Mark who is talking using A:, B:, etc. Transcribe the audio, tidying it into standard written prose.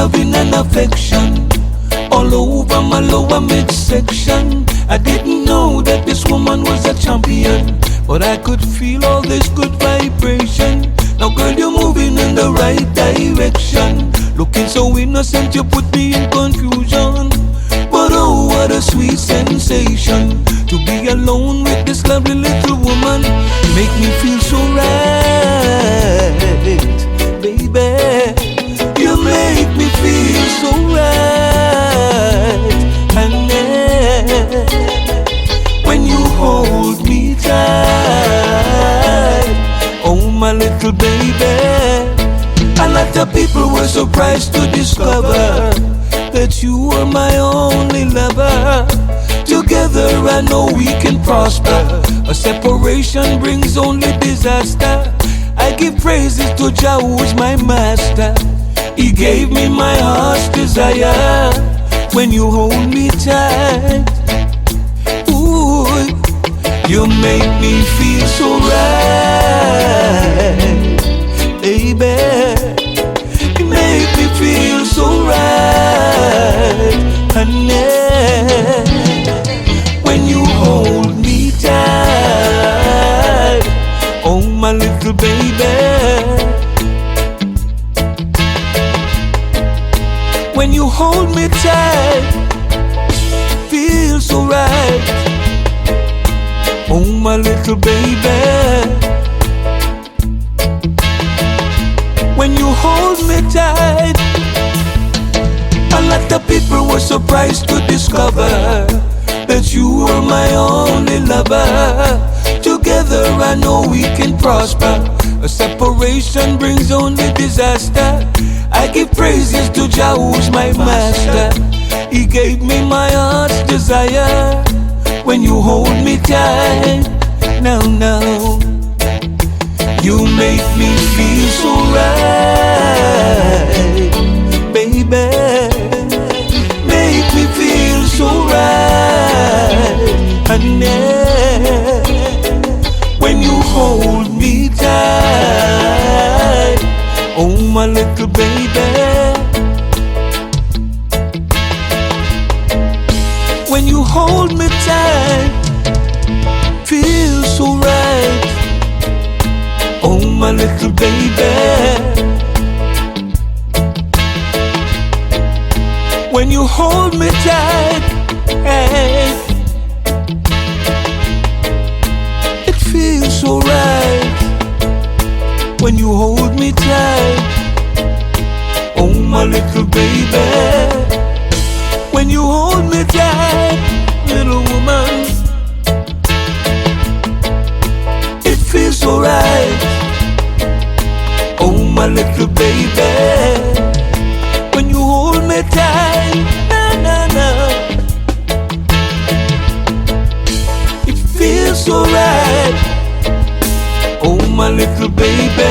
A: loving and affection all over my lower midsection. I didn't know that this woman was a champion, but I could feel all this good vibration. Now girl, you're moving in the right direction. Looking so innocent, you put me in confusion. But oh, what a sweet sensation to be alone with this lovely little woman. Make me feel so right, baby. You make me feel so right. And when you hold me tight, oh my little baby. A lot of people were surprised to discover that you are my only lover. Together I know we can prosper. A separation brings only disaster. I give praises to Jah, who's my master. He gave me my heart's desire. When you hold me tight, ooh, you make me feel so right, baby. You make me feel so right, honey. When you hold me tight, oh my little baby. When you hold me tight, feel so right, oh my little baby. When you hold me tight, a lot of people were surprised to discover that you are my only lover. Together I know we can prosper. A separation brings only disaster. I give praises to Jah, who's my master. He gave me my heart's desire. When you hold me tight, now, you make me feel so right, baby. Make me feel so right, honey. When you hold me tight, oh my little baby. When you hold me tight, feel so right, oh my little baby. When you hold me tight, hey, it feels so right. When you hold me tight, oh my little baby. When you hold me tight, little woman, it feels so right, oh my little baby. When you hold me tight, it feels so right, oh my little baby.